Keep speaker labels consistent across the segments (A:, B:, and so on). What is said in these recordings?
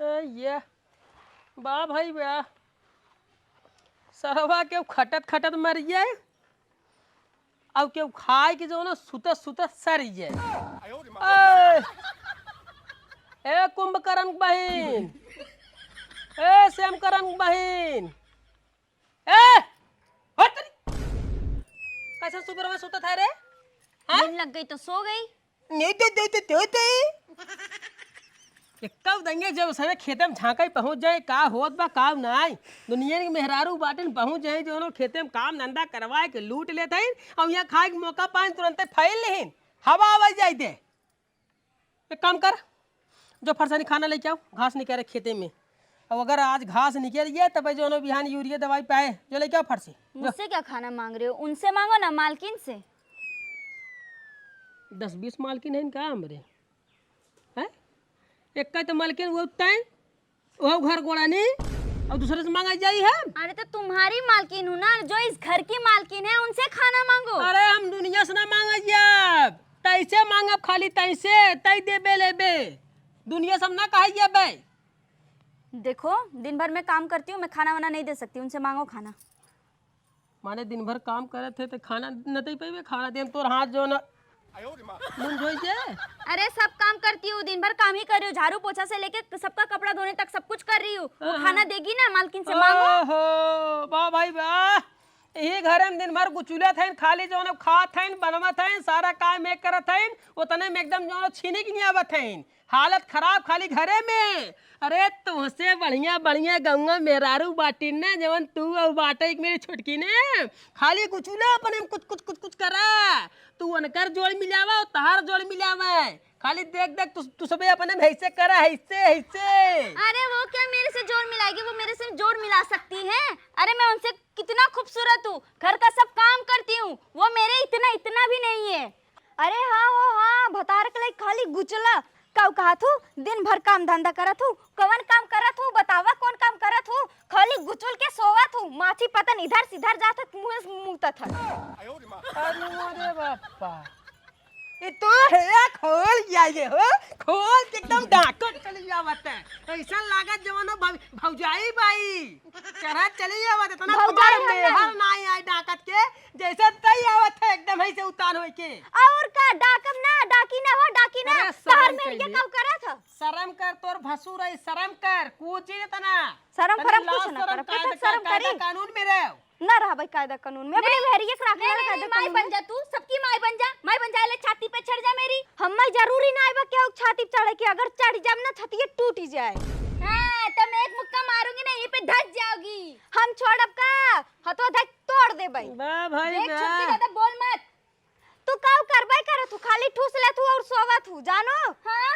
A: ये वाह भाई वाह, सरवा के खटत खटत मर जाए अब के खाए के जो ना सुतत सुतत सर जाए। ए कुंभकर्ण बहन, ए श्यामकरण बहन, ए कैसे सुबह में सुतत है रे?
B: नींद लग गई तो सो गई।
A: नहीं कब देंगे जब समय खेते में झांका पहुंच जाए का होत बा काम नहीं। दुनिया के मेहरारू बाटन पहुंच जाए जो लोग खेते में काम धंधा करवाए के लूट लेते हैं और यहाँ खाए के मौका पाए तुरंत फैल लेहिन हवा आवाज जाए दे। एक काम कर, जो फरसानी खाना लेके आओ, घास निकल खेते में। और अगर आज घास निकल गया तब जो नो बिहान यूरिया दवाई पाए जो लेके आओ फरसी।
B: मुझसे क्या खाना मांग रहे हो? उनसे मांगो ना, मालकिन से।
A: 10-20 मालकिन है इनका हमरे है, एक का तो मालकिन वो तय वो घर गोड़ा नहीं और दूसरे से मांगा जाई है।
B: अरे तो तुम्हारी मालकिन हूँ ना, जो इस घर की मालकिन है उनसे खाना मांगो।
A: अरे हम दुनिया से ना मांगा जब तैसे मांगब, खाली तैसे तय देबे लेबे, दुनिया से हम ना कहा जाबे।
B: देखो दिन भर मैं काम करती हूँ, मैं खाना वाना नहीं दे सकती, उनसे मांगो खाना।
A: माने दिन भर काम करे थे तो खाना न दे पाइबे, खाना देम तोर हाथ जो ना मुंह धोई जे।
B: अरे सब काम करती हूँ, दिन भर काम ही कर रही हूँ, झाड़ू पोछा से लेके सबका कपड़ा धोने तक सब कुछ कर रही हूँ। वो खाना देगी ना, मालकिन से मांगो।
A: ओहो वाह भाई वाह, यही घर में दिन भर गुचुले थे, खाली जो ना खात थे बनवत थे, सारा काम एक करत थे, उतने में एकदम जो छीने की नहीं आवत थे, हालत खराब खाली घरे में। अरे तुमसे बढ़िया बढ़िया गंगा मेहरारू बाटी ने जवन तू और बाटे मेरी छुटकी ने खाली गुचुले अपने कुछ कुछ कुछ कुछ करा, तू उनकर जोड़ मिलावा और तहार जोड़ मिलावा, खाली देख देख तू सब अपने ऐसे करा ऐसे ऐसे।
B: अरे वो क्या मेरे से जोड़ मिलाएगी? वो मेरे से जोड़ मिला सकती है? अरे मैं उनसे कितना खूबसूरत हूँ, घर का सब काम करती हूँ, वो मेरे इतना इतना भी नहीं है। अरे हाँ हो हाँ, भतार के लिए खाली गुचला कब कहा थू, दिन भर काम धंधा करत हूँ, कवन काम करत हूँ बतावा, कौन काम करत हूँ? खाली गुचुल के सोवत हूँ, माछी पतन इधर सिधर जात मुंह मुंहता था।
A: अरे बापा, ये तो है खोल जाइए हो, खोल के एकदम डाकट चली जावत है, ऐसा लागत जवानो भौजाई बाई चढ़ा चली जावत है, तो ना तुम्हारे मेहर ना आई डाकट के जैसे तई आवत है एकदम ऐसे उतान होई के।
B: और का डाकम ना डाकी ना हो, डाकी ना शहर में ये कब करा था?
A: शर्म कर, तोर भसुर है, शर्म कर, कुछ ही तना
B: शर्म करम कुछ ना कर, पता शर्म करी
A: कानून में रह
B: ना रहा भाई कायदा कानून में, अपने भेड़िए के रखना है कायदा कानून।
C: बन जा, तू सबकी माई बन जा, माई बन जाए ले छाती पे चढ़ जा मेरी।
B: हम जरूरी ना आइबा क्या छाती पे चढ़े के, अगर चढ़ जाम ना छाती टूट ही जाए।
C: हां तो मैं एक मुक्का मारूंगी ना, यहीं पे धस जाओगी।
B: हम छोड़ब का हतो धक तोड़ दे भाई।
A: वाह भाई
C: देख
A: वाह,
C: छुट्टी ज्यादा बोल मत।
B: तू काऊ करबे करे, तू खाली ठूस ले तू और सोवत हूं जानो।
C: हां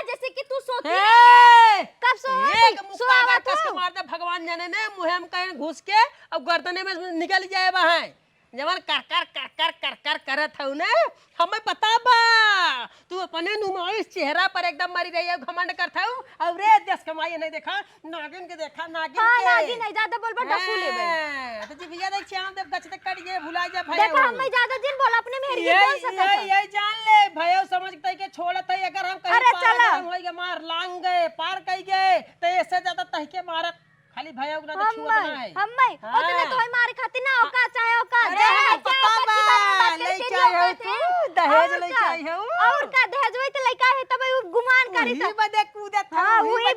C: जैसे कि तू सोती
A: हे
B: कब सोवत
A: एक मुक्का का कस के मार दे भगवान जाने ने, मुंह में कहीं घुस के अब गर्दने में निकल जाए वहां जवन कर कर कर कर कर कर करत हूं ना, हमें पता बा तू अपने नुमाइश चेहरा पर एकदम मरी रही है, घमंड करत हूं और रे देश कमाई नहीं देखा, नागिन के देखा नागिन
B: हां
A: के
B: नागिन नहीं ज्यादा बोलबा डसू लेबे।
A: तो जी भैया देख श्याम देव गच तक कट गए भुला जा भाई।
B: देखो हम ज्यादा दिन बोल अपने मेहर के बोल सकत है।
A: ये जान ले भयो समझते के छोड़त है, अगर हम कहीं
B: अरे
A: पार
B: चला।
A: गए होई के मार लांग गए पार कई गए तो इससे ज्यादा तह के मारत खाली भयो ना तो छुअत ना है।
B: हम उतने तो मारे खातिर ना औका चाहे औका
A: अरे पता बा ले चाहे तू दहेज ले चाहे
B: और का दहेज होई त लइका है तब उ गुमान करी त
A: बदे कूदत
B: हां वही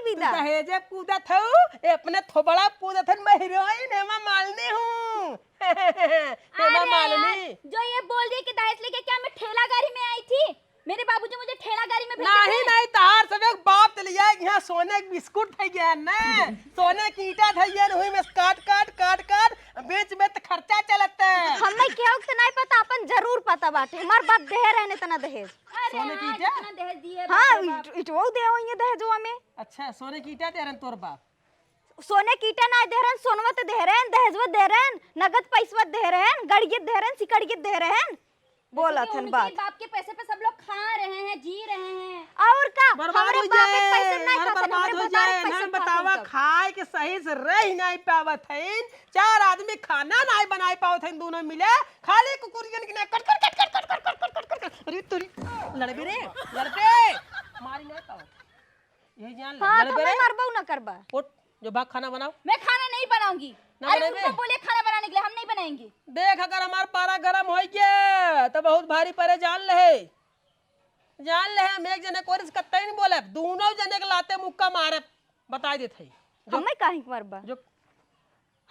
B: भी दा
A: दहेजे कूदत हूं, अपने थोबड़ा कूदत हूं, मैं हीरोइन हेमा मालिनी हूं। हेमा मालिनी
C: जो ये बोल रही है कि दहेज लेके क्या मैं ठेला गाड़ी में आई थी? मेरे बाबूजी मुझे ठेला गाड़ी में भेजे थे।
A: नहीं तार सब एक बाप चली जाए, यहाँ सोने के बिस्कुट थे गया ना, सोने की ईटा थे गया, वही में काट काट काट काट बेच बेच खर्चा चलता है।
B: हमें केहू के नहीं पता, अपन जरूर पता बाटे, हमार बाप देह रहने तना दहेज।
A: सोने की ईटा
C: कितना दहेज दिए?
B: हां इटवो दे होई दहेजवा में।
A: अच्छा सोने की ईटा दे रन तोर बाप?
B: सोने की ईटा ना दे रहन, सोनवा तो दे रहन, दहेजवा दे रहन, नगद पैसा दे रहन, गड़िए दे रहन, सिकड़िए दे रहन। बोला थन बात
C: बाप के पैसे पे सब लोग खा रहे हैं, जी रहे हैं।
B: और का
A: बर्बाद हो जाए, घर बर्बाद हो जाए ना, बतावा खाए के सही से रह नहीं पावत है, चार आदमी खाना नहीं बनाए पावत है, दोनों मिले खाली कुकुरियन की cut cut cut cut cut cut cut cut cut. अरे तोरी लड़बे रे लड़बे मारी नहीं पावत। यही जान ले
B: हाँ
A: लड़
B: तो
A: पे
B: मैं
A: रे
B: मरबो ना करबा।
A: उठ जो भाग खाना बनाओ
C: मैं खाना नहीं बनाऊंगी।
A: ना
C: अरे
A: बनाएबे?
C: उनको बोलिए खाना बनाने के लिए, हम नहीं बनाएंगे।
A: देख अगर हमार पारा गरम हो गया तो बहुत भारी परे जान ले हम एक जने कोरिस कत्ते नहीं बोले दोनों जने के लाते मुक्का मारे बता देते
B: हमें काहे के मरबा?
A: जो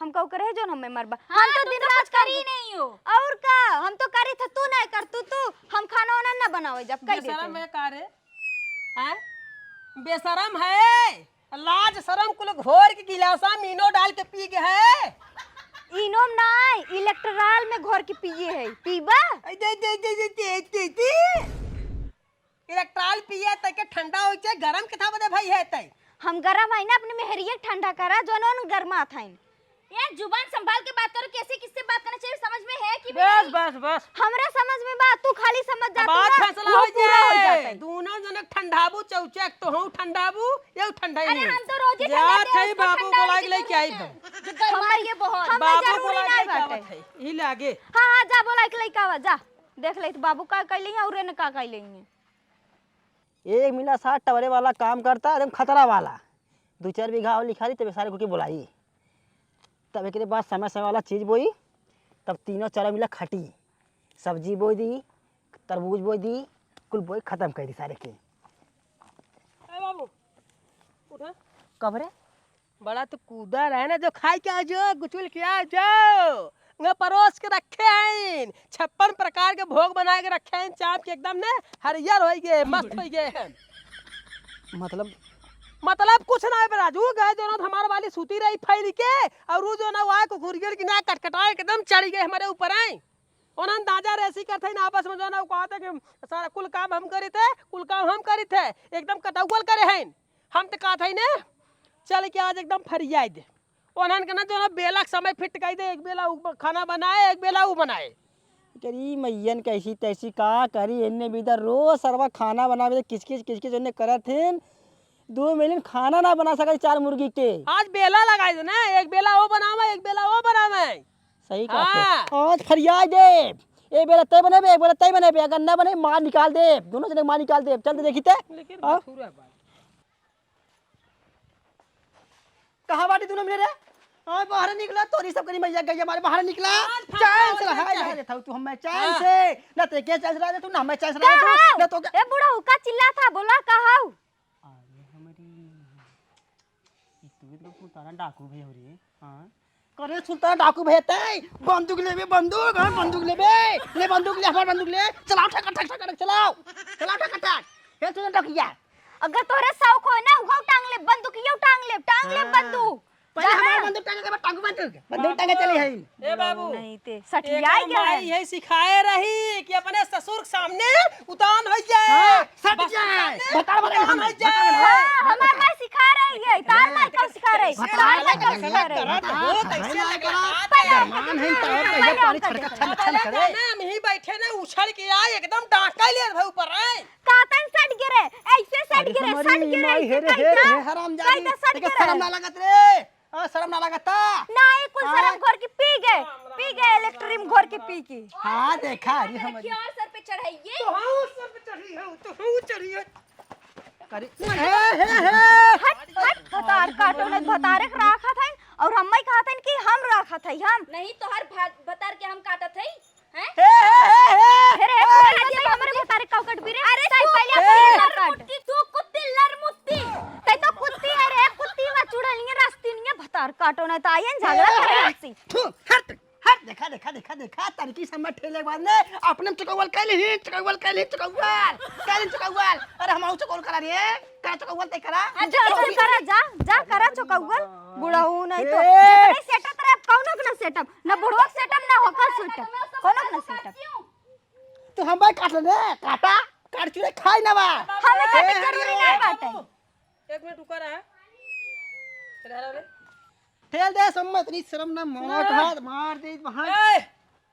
B: हम कहू करे जो हमें मरबा।
C: हाँ,
B: हम तो
C: तुम
B: दिन
C: तो
B: रात
C: कुछ कर ही नहीं हो।
B: और का हम तो करी था, तू नहीं कर, तू हम खाना वाना ना बनावे जब कह
A: बेशरम
B: देते।
A: है का रे हैं बेशरम है लाज शरम कुल घोर के गिलासा मीनो डाल के पी गए है
B: इनोम नहीं इलेक्ट्रॉल में घोर के पिए है, पीबा?
A: इलेक्ट्रॉल पिए तक के ठंडा हो जाए गरम किथा बदे भाई है तय
B: हम गरम है ना अपने मेहरिया ठंडा करा जोन गरमा था।
C: यार जुबान संभाल के बात करो, कैसे किससे बात करना चाहिए समझ में है कि
A: बस बस बस
B: हमरा समझ में बात, तू खाली समझ जा तू
A: बात
B: ना,
A: फैसला
B: वो
A: हो
B: पूरा हो
A: जाए
B: जाता।
A: दोनों जने ठंडाबू चौचक तो हूं ठंडाबू ये ठंडा ही
C: अरे
A: नहीं
C: हम तो रोज ही
A: जा
C: ठंडाते हैं,
A: थे
C: उसको
A: बाबू
C: ठंडा
A: बोला
C: की
A: के लेके आई
C: जरूरत
A: भाई
C: है। जो गरमाई है बहुत।
B: हमें
A: बाबू
B: जरूरी
A: बोला
B: नहीं
A: के
B: बाटे।
A: है ही लागे
B: हाँ हाँ जा बोला के लइका आवा जा देख ले तो बाबू का कैली है और ने का कैली है।
D: एक मिला 60 टवरे वाला काम करता एकदम खतरा वाला 2-4 बीघा और लिखा दी तब सारे को बुलाई तब एक बाद समय समय वाला चीज़ बोई तब तीनों चारों मिला खटी सब्जी बोई दी तरबूज बोई दी कुल बोई खत्म कर दी सारे के।
A: ए बाबू उठा
D: कब रे
A: बड़ा तो कूदा रहे ना जो खाई के आ जाओ गुचुल के आ जाओ न परोस के रखे हैं 56 प्रकार के भोग बना के रखे हैं चाप के एकदम ने हरियर हो गए मस्त हो गए हैं मतलब कुछ ना है राजू गए जो ना हमारे वाली सूती रही फैल के और वो जो ना वो को गुरगिर की ना कटकटाए एकदम चढ़ गए हमारे ऊपर आई उन्होंने दाजा रेसी करते हैं आपस में जो ना कहते कि सारा कुल काम हम करी थे कुल काम हम करी थे एकदम कटौगल करे हैं हम तो कहा था ने चल के आज एकदम फरियाई दे उन्होंने कहना जो ना बेला के समय फिट कर दे एक बेला खाना बनाए एक बेला वो बनाए
D: करी मैयन कैसी तैसी का करी इन्ने भी इधर रोज सरवा खाना बनावे किस किस उन्ने करत हैं 2 मिलियन खाना ना बना सका 4 मुर्गी के।
A: आज बेला लगाई दो ना एक बेला वो बनावे एक बेला वो बनावे
D: सही
A: हाँ।
D: कहते आज फरियाद दे एक बेला तय बनेबे एक बेला तय बनेबे अगर ना बने मार निकाल दे दोनों जने मार निकाल दे चल देखी ते
A: लेकिन
D: हाँ?
A: मथुरा है भाई
D: कहाँ बाटी दोनों मिले रे हाँ बाहर निकला तोरी सब करी मैया गई हमारे बाहर निकला
A: आज फंसा
D: चैन
A: हो
D: से
A: जाता
D: हाय
A: है।
D: हाय देता तू हमें चैन
A: हाँ।
D: से ना ते के चैन से रहा दे तू ना हमें चैन से रहा दे तू ना तो
B: ए बूढ़ा हुक्का चिल्ला था बोला कहाऊ
D: अरे हमारी तू तो सुल्तान डाकू भई हो रही हां करे सुल्तान डाकू भेते बंदूक लेबे बंदूक हां बंदूक ले बंदूक ले हमार बंदूक ले चलाओ ठक ठक ठक चलाओ ठक ठक ये तू डकिया
B: अगर तोरे शौक हो ना उहाऊ टांग ले बंदूक यो टांग ले बंदूक
D: पहले हमार बंदूक टांगे के बाद बंदूक टांगे चली है
A: ए बाबू
B: नहीं ते
A: एक
B: सठियाई क्या है?
A: माई यही सिखाए रही कि अपने ससुर के सामने उतान हो जाए
D: हाँ, सट
A: बस
D: जाए।
A: सामने
D: बता बता
A: उतान
D: हम-
A: हो जाए
B: हाँ, हमार माँ सिखा रही है तार माँ कब सिखा रही तार माँ कब सिखा रही
A: बहुत ऐसे लगा
D: मान है तो ये पानी छड़का छन छन करे
A: हम ही बैठे ने उछल के आए एकदम डांका ले भाई ऊपर आए
B: कातन सट गिरे ऐसे सट गिरे
D: माई हे
B: ऐसे
D: रे
B: कैसा?
D: हे हरामजादी
B: कैसा सट
D: लेकिन
B: गिरे?
D: शर्म ना लगत रे हां शर्म ना लगता
B: नहीं कुछ शर्म घोर की पी गए इलेक्ट्रिम घोर की पी की
D: हां देखा अरे हमारी
C: क्या और सर पे चढ़ाइए।
A: तो हाँ सर पे चढ़ी है तो हाँ चढ़ी है
D: करे हे
B: हट भतार काटो ने भतारे के राखा था और हम्मई कहा था कि हम राखा था हम
C: नहीं तो हर बता के हम काटत है हैं?
B: फिर एक पूरा लगे हमारे भतारे काकट भी रे अरे पहले काट
C: तू कुत्ती लरमुत्ती।
B: तै तो कुत्ती है रे कुत्ती वा चुड़ैलिए रास्ती नहीं भतार काटो ने तो आयन झगड़ा करे हमसे
D: हट देखा तनकी समय ठेले के बाद ने अपने चकौवल कैली चकौवल अरे हम चकौवल करा रे का चकौवल ते करा
B: चल करा जा करा चौकौगल बुढ़ाऊ नहीं तो जितने सेटअप रे कौनो के ना सेटअप ना बुढ़वा सेटअप ना होकर सेटअप कोनो के ना सेटअप
D: तो हम भाई काट ले काटा काट चुरे खाई ना बा
B: हमें काटे जरूरी नहीं बाटे
A: एक मिनट रुका रहा है चला रहा रे
D: ठेल दे सम्मत नहीं शर्म ना मार दे वहां
A: ए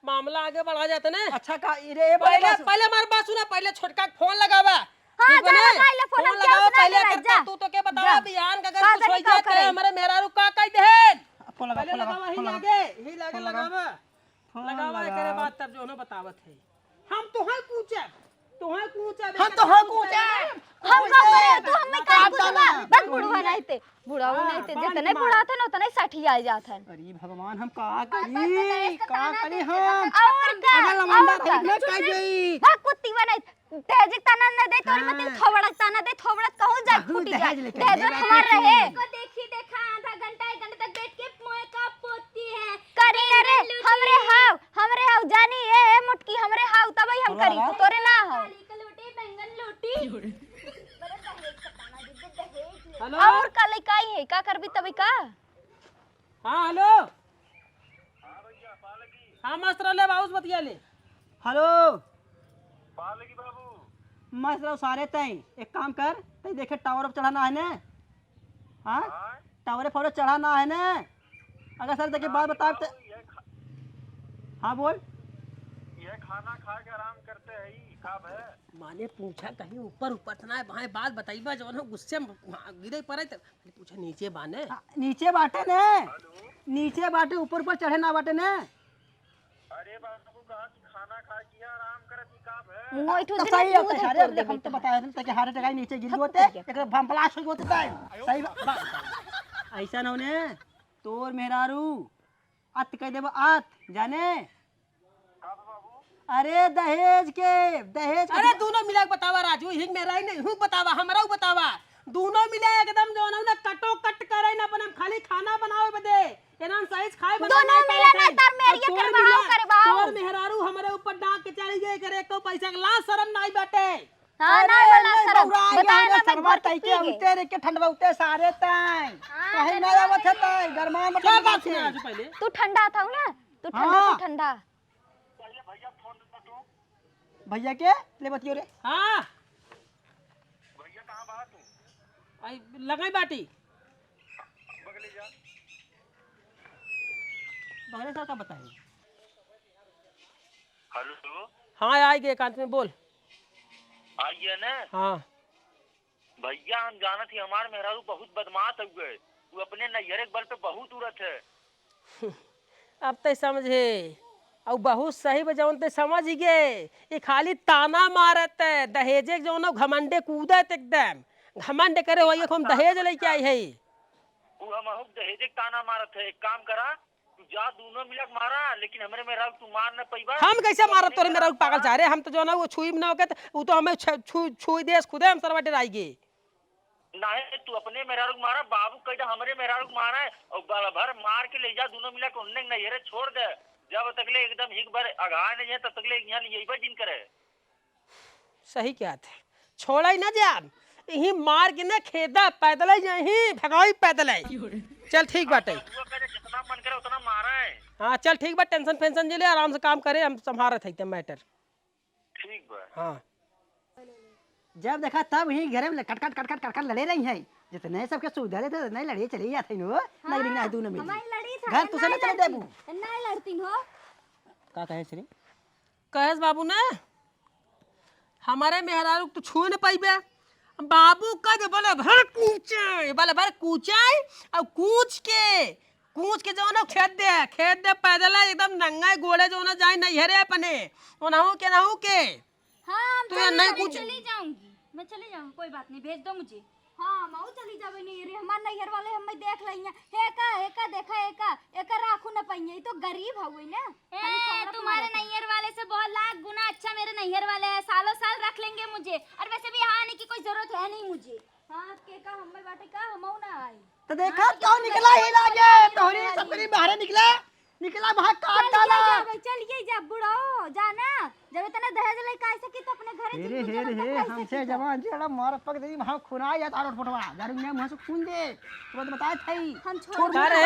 A: मामला आगे बढ़ा जाता ना
D: अच्छा का रे
A: पहले हमारे बात सुना पहले छोटका के फोन लगावा
B: हाँ,
A: ठीक है
B: जा
A: ना?
B: लगा ले फोन,
A: फोन
B: क्या
A: लगावा
B: सुना
A: पहले
B: ले रहा है,
A: करता
B: जा।
A: तू तो क्या बतावा
B: जा।
A: बिहान का
B: का
A: अगर कुछ
B: जानी
A: हो
B: का
A: जाए
B: करे।
A: हमारे मेरा रुका कह देन
D: फोन लगा
A: पहले लगावा ही लागे लगावा लगावा करे बात तब जो ना बतावत है हम तो है पूछे
D: हम तो हाँ कूचा
B: हम का करे तू हमें का पूछबा नहीं थे बुढ़ाऊ नहीं थे जितने बुढ़ा था ना उतने 60 आ जात है।
D: अरे भगवान हम का करी हम
B: और का
D: अगर लमंडा रही ना का गई
B: भाग कुत्ती बने दहेज ताना न दे तोरी मत थोबड़ा ताना दे थोबड़ा कहूं जा फूटी जा दहेज हमार रहे
C: को देखी देखा आधा घंटा 1 घंटे तक बैठ के मोए का पोती है
B: करी अरे हमरे हाउ जानी ए मुटकी हमरे हाउ तबई हम करी तो तोरे ना हो
C: काली लूटी बैंगन लूटी बड़ा दहेज का ताना दे दहेज ले
A: हेलो
B: और का लइकाई है का करबी तबई का
A: हाँ हेलो हाँ मास्टर ले बाबूस बतिया ले
D: हेलो मैं जरा सारे तई एक काम कर तई देखे टावर पर चढ़ाना है ने हाँ टावर पर चढ़ाना है ने अगर सर देखिए बात बता हाँ बोल
E: ये खाना खा के आराम करते हैं ही कब है
A: माने पूछा कहीं ऊपर ऊपर ना भाई बात बताइबा जो ना गुस्से में गिरे पड़े तो मैंने पूछा नीचे बाने
D: नीचे बाटे ने नीचे बाटे ऊपर ऊपर चढ़े ना बाटे ने
E: अरे बाबू कहा कि खाना खा के आराम करती कब है
B: मुंह इठू
D: तो सही होता है अरे हम तो बताए थे कि हार्ट अटैक नीचे गिर होते एक बमब्लास्ट हो होते सही ऐसा ना होने तोर मेहरारू अत कह देबो अत जाने अरे दहेज के
A: अरे दोनों मिला के बतावा राजू हिंग मेरा ही नहीं हूँ बतावा हमारा बतावा दोनों मिला एकदम जो ना कटो कट करे ना अपन खाली खाना बनाओ बदे एना साइज खाए बना
B: दोनों मिला ना तर मेरिया करवाओ
A: तोर मेहरारू हमारे ऊपर डांग के चढ़ गए करे को पैसा के ला शर्म नहीं बाटे
B: हां ना वाला शरम बता ना
D: सरवा तई के उते रे के ठंडवा उते सारे तई कहीं ना आवत है तई गरमा में
A: क्या बात सुना राजू पहले
B: तू ठंडा था ना तू ठंडा
D: भैया के ले बतियो रे
A: हाँ
E: भैया कहाँ बात हूँ
A: आई लगाई बाटी
E: बगले जा
D: बगले सर का बताइए
E: हेलो
A: हाँ आई गए एकांत में बोल
E: आइए ना
A: हाँ
E: भैया हम जाना थी हमारे मेहरारू बहुत बदमाश हुए वो अपने नैहरे के बल पे बहुत उड़त है
A: अब तो समझे और बहुत सही बजाउन ते समझ गए ये खाली ताना मारत है दहेजे जो ना घमंडे कूदत एकदम घमंड करे वही हम दहेज लेके आई है
E: वो हम दहेज के ताना मारत है एक काम करा तू जा दोनों मिलक मारा लेकिन हमारे मेहरारू तू मार न पैबा
A: हम कैसे मारत तोरे मेरा पागल चाह रहे हम तो जो ना वो छुई ना होके वो तो हमें छुई देश खुदे हम सरवा डराएंगे
E: नहीं तू अपने मेहरारू को मारा बाबू कह हमारे मेहरारू को मारा है और बाला भर मार के ले जा दोनों मिलक उन्ने नैहरे छोड़ दे जब तकले एकदम एक बार अगा नहीं है तब तकले यहाँ यही बार जिन करे
A: सही क्या थे छोड़ा ही ना जाब यही मार के ना खेदा पैदल ही यही भगाई पैदल ही चल ठीक बाटे
E: जितना मन करे उतना मारा है
A: हाँ चल ठीक बा टेंशन फेंशन जे ले आराम से काम करे हम संभाल थे मैटर
E: ठीक बा
A: हाँ
D: जब देखा तब ही घरे में कट लड़े रही है जितने सबके सुविधा देते नहीं लड़े चली जाते नो नहीं रिंगा है दोनों में
C: हमारी लड़ी था
D: घर तुझे ना चले देबू
C: नहीं लड़ती हो
D: का कहे श्री
A: कहेस बाबू ने हमारे मेहरारू तो छू न पाइबे बाबू का जो बले भर कूचाई और कूच के जो ना खेत दे पैदल एकदम नंगा गोले जो ना जाए नैहरे अपने ओनाहू के
C: हाँ
A: तो ये नहीं कुछ
C: चली जाऊंगी मैं चली जाऊंगी कोई बात नहीं भेज दो मुझे हाँ माऊ चली जावे नहीं रे हमार नैहर वाले हम देख लइया हेका देखा एका राखू न पइया तो गरीब हउई ना
B: तुम्हारे नैहर वाले से बहुत लाख गुना अच्छा मेरे नैहर वाले हैं सालों साल रख लेंगे मुझे और वैसे भी यहाँ आने की कोई जरूरत है नहीं मुझे
C: हाँ के का हमारे बाटे का हमऊ ना आई
D: तो देखा कौन निकला ही लागे तोहरी सबरी बाहर निकला वहां काट डाला
C: चलिए जा बुढ़ाओ जाना जब इतना दहेज लेके आई सकी तो अपने घरे
D: हे हमसे जवान जेड़ा मार पक दे वहां खुना या तारो फोटवा दारू ने मुंह से खून दे तुरंत बताए थई
C: हम छोड़
A: अरे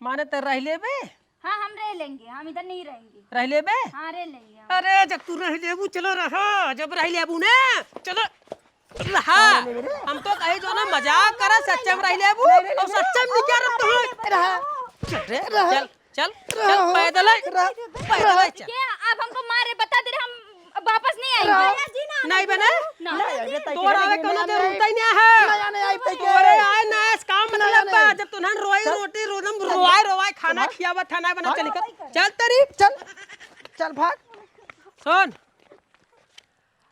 A: माने तो रह लेबे
C: हाँ हम रह लेंगे हम इधर नहीं रहेंगे
A: रह लेबे
C: हाँ रह लेंगे
A: अरे जब तू रह लेबू चलो रहा जब रह लेबू ने चलो रहा हम तो कहे जो ना मजाक करा सच्चा में रह लेबू और सच्चा में क्या रब तो चल चल पैदल चल
B: क्या अब हमको मारे बता दे रहे हम वापस नहीं आएंगे
A: नहीं बने तोरा आवे कोनो जरूरत ही नहीं है तोरे आए ना इस काम मतलब बा जब तुनन रोई रोटी रोदम रोवाए खाना खियावा थाना बना चल चल तेरी
D: चल भाग
A: सुन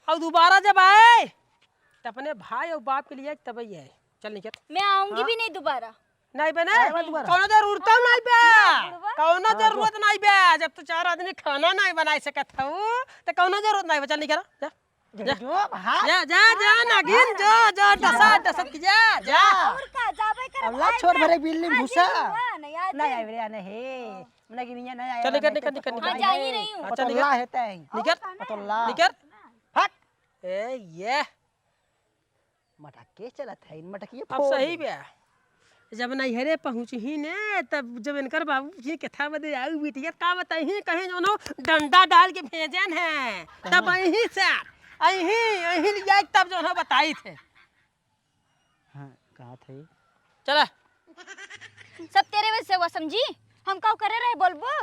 A: और दोबारा जब आए तो अपने भाई और बाप के लिए तब ही है चल निकल।
B: मैं आऊंगी भी नहीं दोबारा।
A: नहीं बे
D: आए बा दोबारा?
A: कौनो जरूरत नहीं बे, कौनो जरूरत नहीं बे। जब तू 4 आदमी खाना नहीं बना सकत हूँ तो कौनो जरूरत नहीं बे। चल निकल जा
D: जो भाग
A: जा जा जा नागिन जा जा डसत की जा जा।
C: और का जाबे कर
D: अल्लाह छोड़ भरे बिल्ली में घुसा
C: नहीं आज
D: नहीं आए रे नहीं मने कि नहीं नहीं आए
A: चल निकल निकल निकल
B: हाँ, जा ही रही हूँ।
A: अच्छा निकल
D: अल्लाह हेता है
A: निकल
D: अल्लाह
A: निकल।
D: भाग
A: ए ये
D: मटके चलत है मटकिए
A: अब सही बे। जब नैहरे पहुँच ही ने तब जब इनकर बाबू जी कथा बदे आऊ बिटिया का बताही कहीं जो डंडा डाल के भेजन है तब अही से अही लिया तब जो है बताई थे।
D: हां कहा थे
A: चला
B: सब तेरे वजह से हुआ समझी। हम का करे रहे बोलबो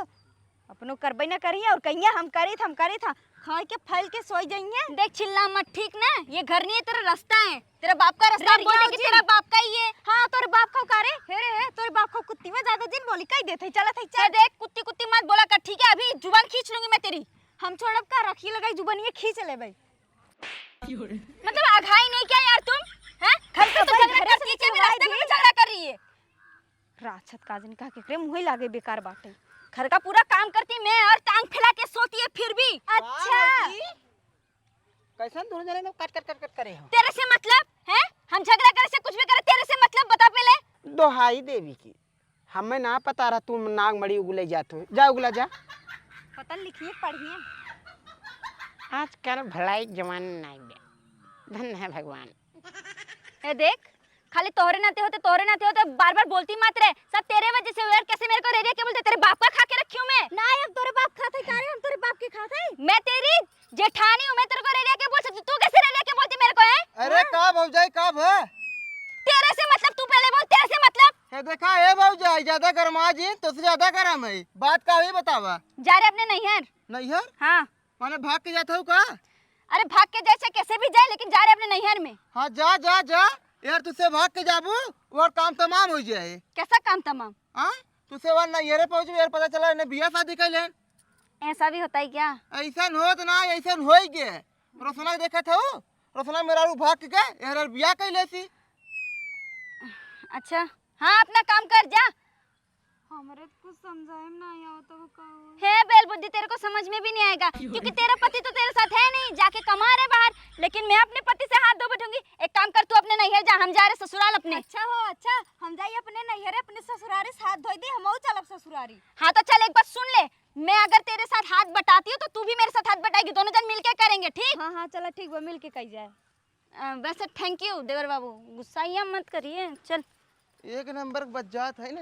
B: अपनो करबे ना करिए और कहिए हम करी था खाए के फैल के सोई जाइए। देख चिल्ला मत ठीक ना, ये घर नहीं है तेरा रास्ता है, तेरा बाप का रास्ता बोले कि तेरा बाप का ही है। हाँ तोरे बाप का कारे हेरे है तोरे बाप को कुत्ती में ज्यादा दिन बोली कही देते चला थे चल देख कुत्ती कुत्ती मत बोला कर ठीक है। अभी जुबान खींच लूंगी मैं तेरी। हम छोड़ब का रखी लगाई जुबान ये खींच ले भाई। मतलब आघाई नहीं क्या यार तुम हैं? घर पे तो झगड़ा करती है मेरे रास्ते में झगड़ा कर रही है। राक्षस काजन का केकरे मुंह ही लागे बेकार बाटे। घर का पूरा काम करती मैं और टांग फैला के सोती है फिर भी। अच्छा
D: कैसन दोनों जने लोग कट करे हो
B: तेरे से मतलब है? हम झगड़ा करे से कुछ भी करे तेरे से मतलब बता पहले।
F: दोहाई देवी की हमें ना पता रहा तुम नाग मड़ी उगले जाते हो जा उगला जा।
B: पता लिखिए पढ़िए।
F: आजकल भलाई जमाना नहीं बे धन्य है भगवान।
B: ए देख खाली तोहरे नाते होते बार बार बोलती मत रहे। सब तेरे वजह से यार। कैसे मेरे को रेडियो के बोलते तेरे बाप का खा के रखी हूं मैं।
C: ना हम तोरे बाप खाते का रे हम तोरे बाप के खाते
B: मैं तेरी जेठानी हूं। मैं तेरे को रेडियो के बोल सकती तू कैसे रेडियो के बोलती मेरे को है?
F: अरे कब हो जाए कब है
B: तेरे से मतलब तू पहले बोल तेरे से मतलब।
F: ये देखा है भाई ज्यादा गरमा जी तो ज्यादा गरम है बात का ही बतावा।
B: जा रहे अपने नैहर।
F: नैहर
B: हाँ
F: माने भाग के जाता हूँ का।
B: अरे भाग के जैसे कैसे भी जाए लेकिन जा रहे अपने नैहर में।
F: हाँ जा जा जा यार तुझसे भाग के जाबू और काम तमाम हो जाए।
B: कैसा काम तमाम?
F: हाँ तुझसे वहाँ नैहरे पहुँचू यार पता चला इन्हें बिया शादी कर ले।
B: ऐसा भी होता है क्या?
F: ऐसा होत ना ऐसा हो गए रोशना देखा था रोशना मेरा भाग के यार बिया कर लेती।
B: अच्छा हाँ अपना काम कर जा।
C: हमरे कुछ समझाए ना आया तो का
B: है बेल बुद्धि तेरे को समझ में भी नहीं आएगा क्योंकि तेरा पति तो तेरे साथ है नहीं जाके कमा रहे बाहर। लेकिन मैं अपने पति से हाथ धो बैठूंगी। एक काम कर तू अपने नैहर जा हम जा रहे ससुराल अपने।
C: अच्छा हम जाइए अपने नैहरे अपने ससुरारी साथ धोई दी हमहू चलब ससुरारी।
B: हाँ तो चल एक बात सुन ले। मैं अगर तेरे साथ हाथ बटाती हूँ तो तू भी मेरे साथ हाथ बटाएगी। दोनों जन मिलके करेंगे ठीक?
C: हाँ चला ठीक वो मिल के कही जाए।
B: वैसे थैंक यू देवर बाबू गुस्सा ही मत करिए। चल
F: एक नंबर बच जात है ना